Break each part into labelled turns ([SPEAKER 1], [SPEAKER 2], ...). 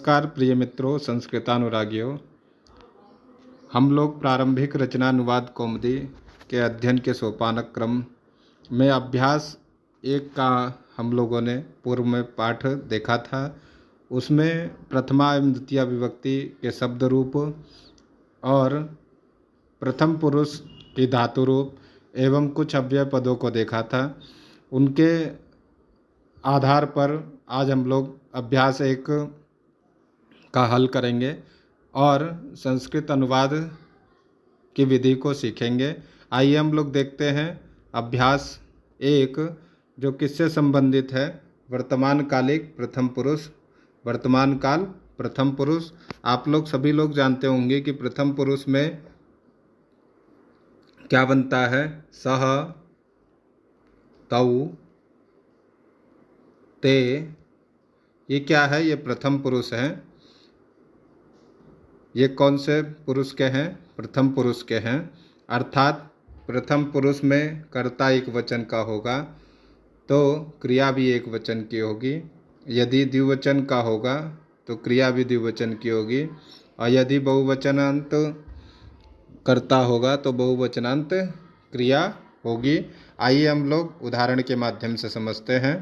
[SPEAKER 1] नमस्कार प्रिय मित्रों, संस्कृतानुरागियों। हम लोग प्रारंभिक रचनानुवाद कौमुदी के अध्ययन के सोपानक क्रम में अभ्यास एक का हम लोगों ने पूर्व में पाठ देखा था। उसमें प्रथमा एवं द्वितीय विभक्ति के शब्द रूप और प्रथम पुरुष की धातु रूप एवं कुछ अव्यय पदों को देखा था। उनके आधार पर आज हम लोग अभ्यास एक का हल करेंगे और संस्कृत अनुवाद की विधि को सीखेंगे। आइए हम लोग देखते हैं अभ्यास एक, जो किससे संबंधित है। वर्तमान कालिक प्रथम पुरुष। वर्तमान काल प्रथम पुरुष, आप लोग सभी लोग जानते होंगे कि प्रथम पुरुष में क्या बनता है। सह, तौ, ते, ये क्या है? ये प्रथम पुरुष हैं। ये कौन से पुरुष के हैं? प्रथम पुरुष के हैं। अर्थात प्रथम पुरुष में कर्ता एक वचन का होगा तो क्रिया भी एक वचन की होगी। यदि द्विवचन का होगा तो क्रिया भी द्विवचन की होगी, और यदि बहुवचनांत कर्ता होगा तो बहुवचनांत क्रिया होगी। आइए हम लोग उदाहरण के माध्यम से समझते हैं।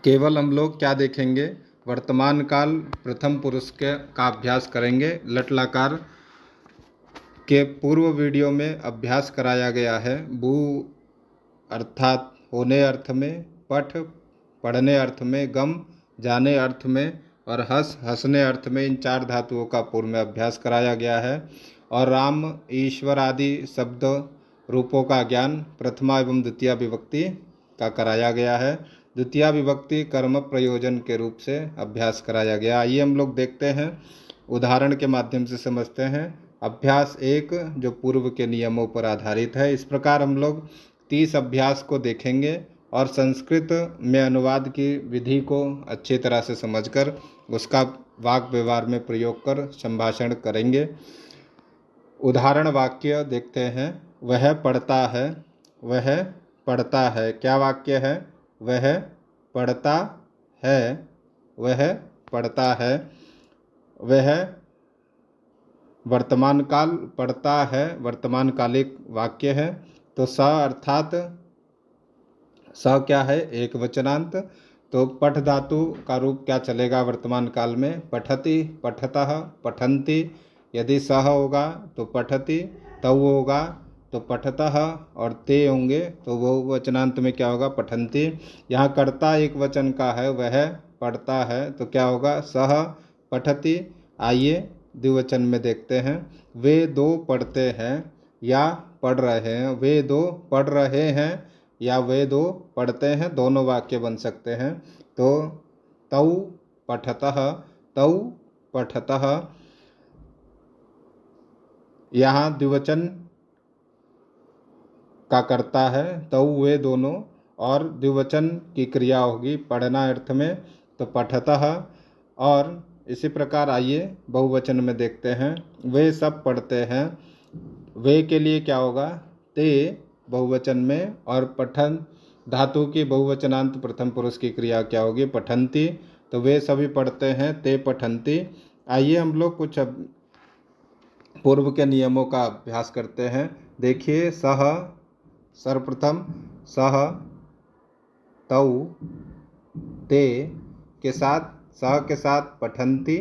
[SPEAKER 1] केवल हम लोग क्या देखेंगे? वर्तमान काल प्रथम पुरुष का अभ्यास करेंगे। लट लकार के पूर्व वीडियो में अभ्यास कराया गया है। बू अर्थात होने अर्थ में, पठ पढ़ने अर्थ में, गम जाने अर्थ में, और हंस हंसने अर्थ में, इन चार धातुओं का पूर्व में अभ्यास कराया गया है। और राम, ईश्वर आदि शब्द रूपों का ज्ञान प्रथमा एवं द्वितीय विभक्ति का कराया गया है। द्वितीय विभक्ति कर्म प्रयोजन के रूप से अभ्यास कराया गया। आइए हम लोग देखते हैं, उदाहरण के माध्यम से समझते हैं। अभ्यास एक, जो पूर्व के नियमों पर आधारित है। इस प्रकार हम लोग 30 अभ्यास को देखेंगे और संस्कृत में अनुवाद की विधि को अच्छी तरह से समझकर उसका वाक व्यवहार में प्रयोग कर संभाषण करेंगे। उदाहरण वाक्य देखते हैं। वह पढ़ता है। वह पढ़ता है क्या वाक्य है? वह पढ़ता है। वह पढ़ता है। वह वर्तमान काल पढ़ता है वर्तमान कालिक वाक्य है। तो स अर्थात स क्या है? एक वचनांत। तो पठ धातु का रूप क्या चलेगा वर्तमान काल में? पठति, पठतः, पठन्ति। यदि सह होगा तो पठति, तौ होगा तो पठतः, और ते होंगे तो वो वचनांत में क्या होगा? पठन्ति। यहाँ कर्ता एक वचन का है, वह पढ़ता है, तो क्या होगा? सह पठति। आइए द्विवचन में देखते हैं। वे दो पढ़ते हैं या पढ़ रहे हैं। वे दो पढ़ रहे हैं या वे दो पढ़ते हैं, दोनों वाक्य बन सकते हैं। तो तौ पठतः, तौ पठतः। यहाँ द्विवचन का करता है तौ वे दोनों, और द्विवचन की क्रिया होगी पढ़ना अर्थ में तो पठतः। और इसी प्रकार आइए बहुवचन में देखते हैं। वे सब पढ़ते हैं। वे के लिए क्या होगा? ते बहुवचन में, और पठन धातु की बहुवचनांत प्रथम पुरुष की क्रिया क्या होगी? पठन्ति। तो वे सभी पढ़ते हैं, ते पठन्ति। आइए हम लोग कुछ पूर्व के नियमों का अभ्यास करते हैं। देखिए, सह सर्वप्रथम सह, तौ, ते के साथ, सह के साथ पठन्ति,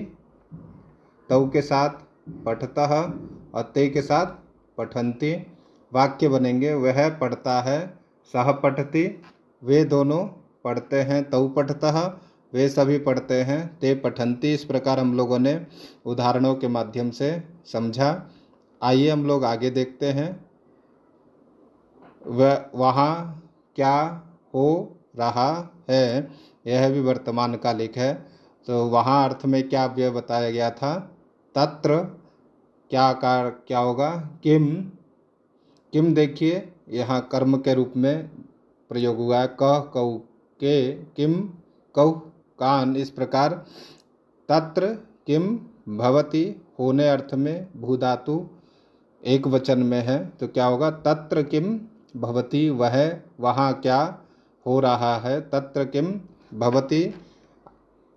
[SPEAKER 1] तौ के साथ पठतः, और ते के साथ पठन्ति। वाक्य बनेंगे। वह पढ़ता है, सह पठति। वे दोनों पढ़ते हैं, तौ पठतः। वे सभी पढ़ते हैं, ते पठन्ति। इस प्रकार हम लोगों ने उदाहरणों के माध्यम से समझा। आइए हम लोग आगे देखते हैं। वहाँ क्या हो रहा है? यह भी वर्तमान कालिक है। तो वहाँ अर्थ में क्या अव्यय बताया गया था? तत्र क्या होगा? किम। किम देखिए यहाँ कर्म के रूप में प्रयोग हुआ है। कह, कौ, के, किम, कौ, कान। इस प्रकार तत्र किम भवति होने अर्थ में भू धातु एक वचन में है, तो क्या होगा? तत्र किम भवति। वह वहाँ क्या हो रहा है? तत्र किम भवति।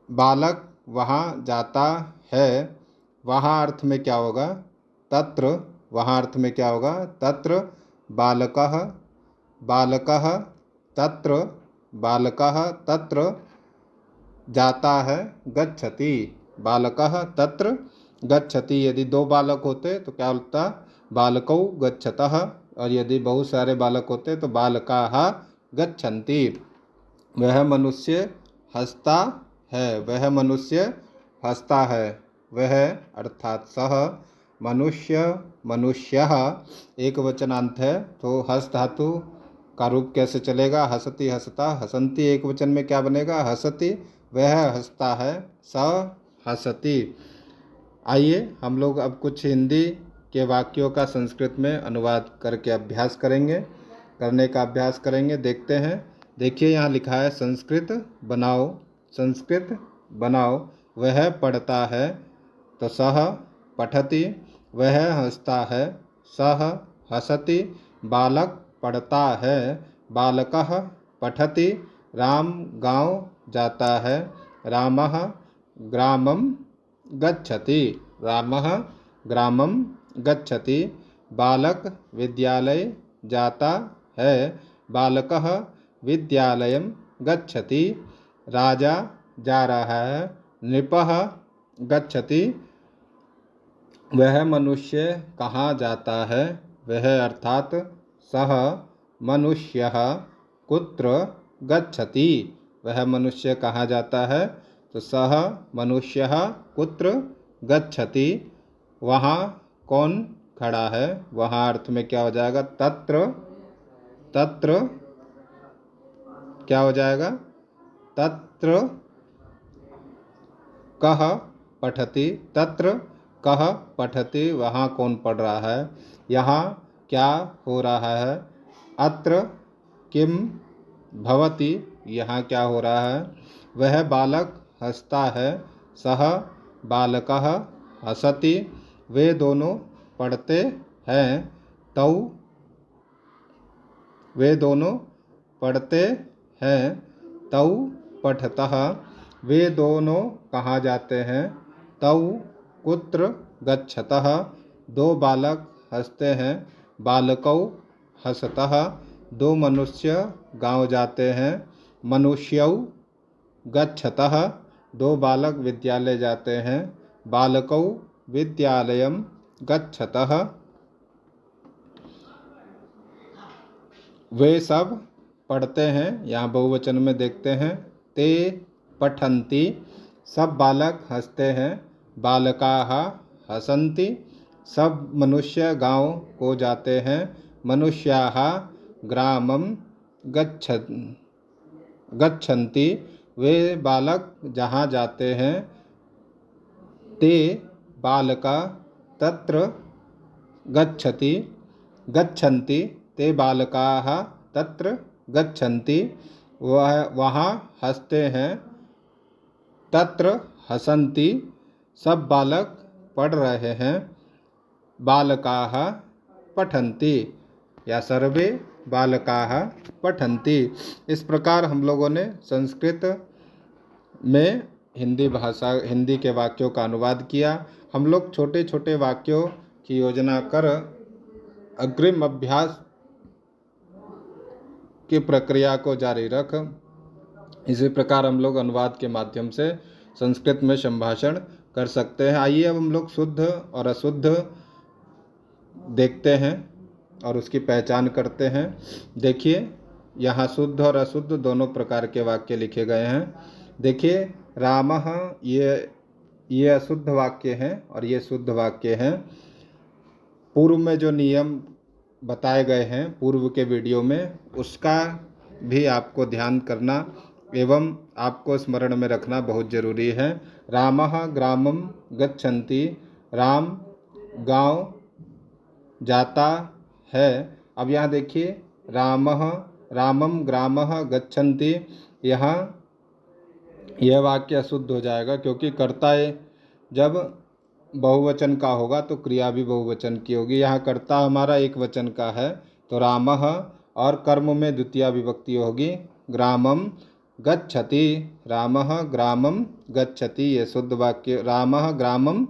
[SPEAKER 1] बालक वहाँ जाता है, वहाँ अर्थ में क्या होगा? तत्र। वहाँ अर्थ में क्या होगा? तत्र बालकः, बालकः तत्र, बालकः तत्र जाता है, गच्छति। बालकः तत्र गच्छति। यदि दो बालक होते तो क्या होता? बालकौ गच्छतः। और यदि बहुत सारे बालक होते तो बालकाः गच्छन्ति। वह मनुष्य हंसता है, वह मनुष्य हंसता है। वह अर्थात सह मनुष्य, मनुष्यः एक वचनांत है तो हस धातु का रूप कैसे चलेगा? हसति, हसता, हसंती एक वचन में क्या बनेगा? हसति। वह हंसता है, स हसति। आइए हम लोग अब कुछ हिंदी के वाक्यों का संस्कृत में अनुवाद करके अभ्यास करेंगे, करने का अभ्यास करेंगे। देखते हैं। देखिए यहाँ लिखा है संस्कृत बनाओ, संस्कृत बनाओ। वह पढ़ता है तो सह पठति। वह हंसता है, सह हसति। बालक पढ़ता है, बालकः पठति। राम गांव जाता है, रामः ग्रामं गच्छति, रामः ग्रामं गच्छति। बालक विद्यालय जाता है, बालकः विद्यालयं गच्छति। राजा जा रहा है, नृपः गच्छति। वह मनुष्य कहाँ जाता है? वह अर्थात सः मनुष्यः कुत्र गच्छति। वह मनुष्य कहाँ जाता है? तो सः मनुष्यः कुत्र गच्छति। वहाँ कौन खड़ा है? वहाँ अर्थ में क्या हो जाएगा? तत्र, तत्र क्या हो जाएगा? तत्र कः पठति, तत्र कः पठति। वहाँ कौन पढ़ रहा है? यहाँ क्या हो रहा है? अत्र किम भवति, यहाँ क्या हो रहा है? वह बालक हंसता है, सः बालकः हसति। वे दोनों पढ़ते हैं, तौ वे दोनों पढ़ते हैं, तौ पठतः। वे दोनों कहाँ जाते हैं? तौ कुत्र गच्छतः। दो बालक हंसते हैं, बालकौ हसतः। दो मनुष्य गांव जाते हैं, मनुष्यौ गच्छतः। दो बालक विद्यालय जाते हैं, बालकौ विद्यालयं गच्छतः। वे सब पढ़ते हैं, यहाँ बहुवचन में देखते हैं, ते पठन्ति। सब बालक हंसते हैं, बालकाः हसन्ति। सब मनुष्य गांव को जाते हैं, मनुष्याः ग्रामं गच्छन्ति। वे बालक जहाँ जाते हैं, ते बालका तत्र गच्छति गच्छन्ति। ते बालकाः तत्र गच्छन्ति। वह वहाँ हंसते हैं, तत्र हसन्ति। सब बालक पढ़ रहे हैं, बालकाः पठन्ति या सर्वे बालकाः पठन्ति। इस प्रकार हम लोगों ने संस्कृत में हिंदी के वाक्यों का अनुवाद किया। हम लोग छोटे छोटे वाक्यों की योजना कर अग्रिम अभ्यास की प्रक्रिया को जारी रख। इसी प्रकार हम लोग अनुवाद के माध्यम से संस्कृत में संभाषण कर सकते हैं। आइए अब हम लोग शुद्ध और अशुद्ध देखते हैं और उसकी पहचान करते हैं। देखिए यहाँ शुद्ध और अशुद्ध दोनों प्रकार के वाक्य लिखे गए हैं। देखिए रामः, ये अशुद्ध वाक्य हैं और ये शुद्ध वाक्य हैं। पूर्व में जो नियम बताए गए हैं पूर्व के वीडियो में, उसका भी आपको ध्यान करना एवं आपको स्मरण में रखना बहुत जरूरी है। रामः ग्रामं गच्छन्ति, राम गांव जाता है। अब यहाँ देखिए रामः रामं ग्रामः गच्छन्ति, यहाँ यह वाक्य अशुद्ध हो जाएगा क्योंकि कर्ता जब बहुवचन का होगा तो क्रिया भी बहुवचन की होगी। यहाँ कर्ता हमारा एक वचन का है तो रामः, और कर्म में द्वितीया विभक्ति होगी ग्रामम। गच्छति, रामः ग्रामं गच्छति, यह शुद्ध वाक्य। रामः ग्रामं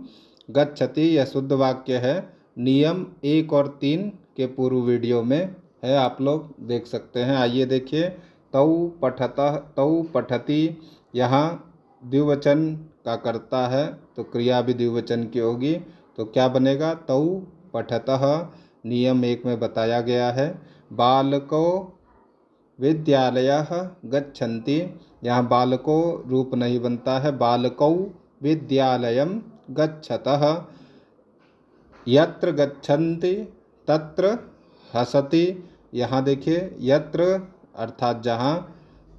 [SPEAKER 1] गच्छति यह शुद्ध वाक्य है। नियम 1 और 3 के पूर्व वीडियो में है, आप लोग देख सकते हैं। आइए देखिए, तौ पठतः, तौ पठति, यहाँ द्विवचन का कर्ता है तो क्रिया भी द्विवचन की होगी, तो क्या बनेगा? तौ पठतः। नियम 1 में बताया गया है। बालको विद्यालयः गच्छन्ति, यहाँ बालको रूप नहीं बनता है, बालकौ विद्यालयं गच्छतः। यत्र गच्छन्ति तत्र हसति, यहाँ देखिए यत्र अर्थात जहाँ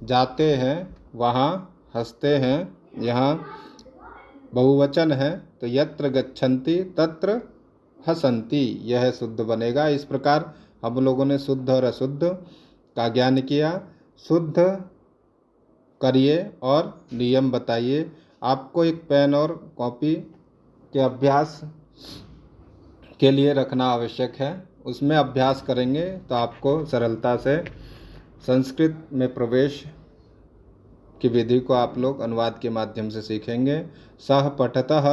[SPEAKER 1] जाते हैं वहाँ हंसते हैं, यहाँ बहुवचन है तो यत्र गच्छन्ति तत्र हसन्ति, यह शुद्ध बनेगा। इस प्रकार हम लोगों ने शुद्ध और अशुद्ध का ज्ञान किया। शुद्ध करिए और नियम बताइए। आपको एक पेन और कॉपी के अभ्यास के लिए रखना आवश्यक है, उसमें अभ्यास करेंगे तो आपको सरलता से संस्कृत में प्रवेश की विधि को आप लोग अनुवाद के माध्यम से सीखेंगे। सह पठतः,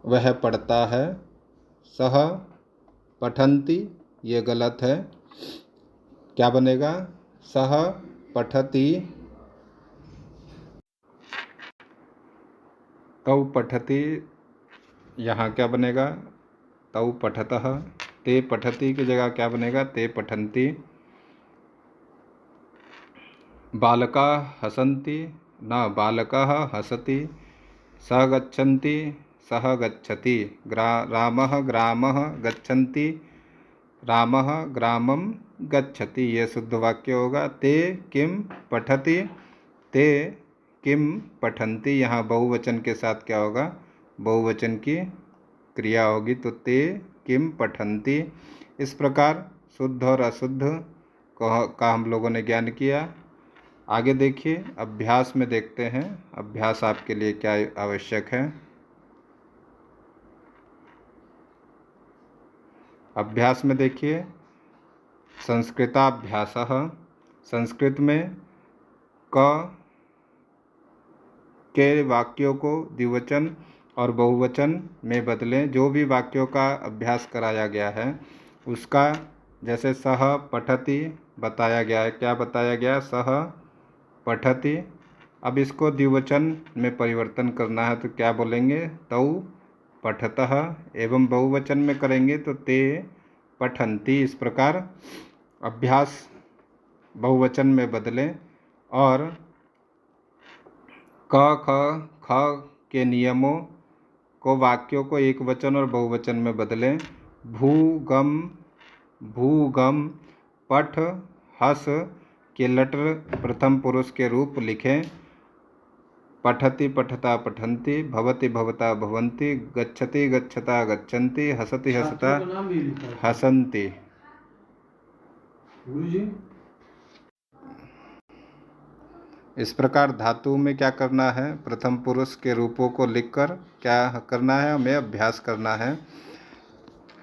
[SPEAKER 1] वह पढ़ता है। सह पठन्ति, ये गलत है, क्या बनेगा? सह पठति। तौ पठति, यहाँ क्या बनेगा? तौ पठतः। ते पठति की जगह क्या बनेगा? ते पठन्ति। बालका हसन्ति, न बालकः हसति। सः गच्छन्ति, सः गच्छति। रामः ग्रामः गच्छन्ति, रामः ग्रामं गच्छति, यह शुद्ध वाक्य होगा। ते किं पठति, ते किं पठन्ति, यहाँ बहुवचन के साथ क्या होगा? बहुवचन की क्रिया होगी, तो ते किं पठन्ति। इस प्रकार शुद्ध और अशुद्ध का हम लोगों ने ज्ञान किया। आगे देखिए, अभ्यास में देखते हैं अभ्यास आपके लिए क्या आवश्यक है। अभ्यास में देखिए, संस्कृताभ्यासः, संस्कृत में क के वाक्यों को द्विवचन और बहुवचन में बदलें। जो भी वाक्यों का अभ्यास कराया गया है उसका, जैसे सह पठति बताया गया है, क्या बताया गया? सह पठति। अब इसको द्विवचन में परिवर्तन करना है तो क्या बोलेंगे? तौ पठतः। एवं बहुवचन में करेंगे तो ते पठन्ति। इस प्रकार अभ्यास बहुवचन में बदलें और क ख ख के नियमों को, वाक्यों को एक वचन और बहुवचन में बदलें। भूगम, भूगम, पठ, हस के लटर प्रथम पुरुष के रूप लिखें। पठति पठता पठन्ति, भवति भवता भवन्ति, गच्छति गच्छता गच्छन्ति, हसति हसता हसन्ति। इस प्रकार धातु में क्या करना है? प्रथम पुरुष के रूपों को लिखकर क्या करना है? हमें अभ्यास करना है।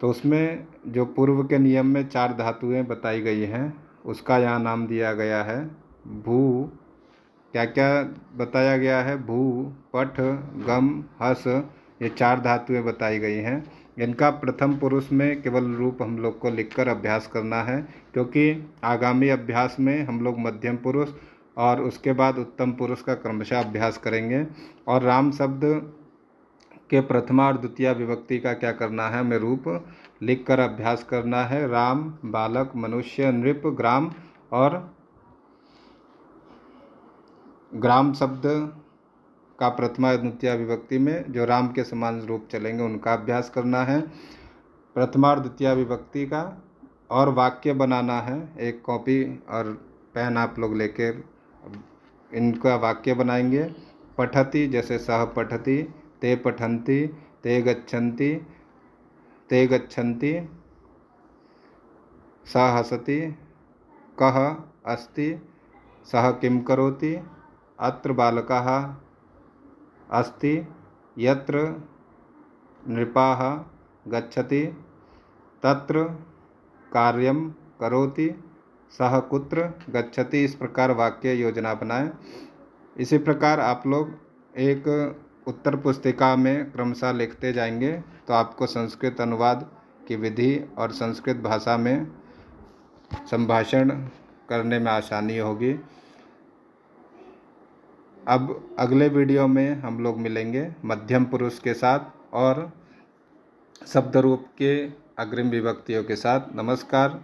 [SPEAKER 1] तो उसमें जो पूर्व के नियम में 4 धातुएं बताई गई हैं उसका यहाँ नाम दिया गया है। भू, क्या क्या बताया गया है? भू, पठ, गम, हस, ये 4 धातुएं बताई गई हैं। इनका प्रथम पुरुष में केवल रूप हम लोग को लिखकर अभ्यास करना है, क्योंकि आगामी अभ्यास में हम लोग मध्यम पुरुष और उसके बाद उत्तम पुरुष का क्रमशः अभ्यास करेंगे। और राम शब्द के प्रथमा और द्वितीय विभक्ति का क्या करना है? हमें रूप लिखकर अभ्यास करना है। राम, बालक, मनुष्य, नृप, ग्राम, और ग्राम शब्द का प्रथमा द्वितीय विभक्ति में जो राम के समान रूप चलेंगे उनका अभ्यास करना है। प्रथमा और द्वितीय विभक्ति का और वाक्य बनाना है। एक कॉपी और पेन आप लोग लेकर इनका वाक्य बनाएंगे। पठति जैसे सह पठति, ते पठन्ति, ते गच्छन्ति, ते गच्छन्ति, सः हसति, कः अस्ति, सः किं करोति, अत्र बालकः अस्ति, यत्र नृपः गच्छति, तत्र कार्यं करोति, सः कुत्र गच्छति, इस प्रकार वाक्य योजना बनाएं। इसी प्रकार आप लोग एक उत्तर पुस्तिका में क्रमशः लिखते जाएंगे तो आपको संस्कृत अनुवाद की विधि और संस्कृत भाषा में संभाषण करने में आसानी होगी। अब अगले वीडियो में हम लोग मिलेंगे मध्यम पुरुष के साथ और शब्द रूप के अग्रिम विभक्तियों के साथ। नमस्कार।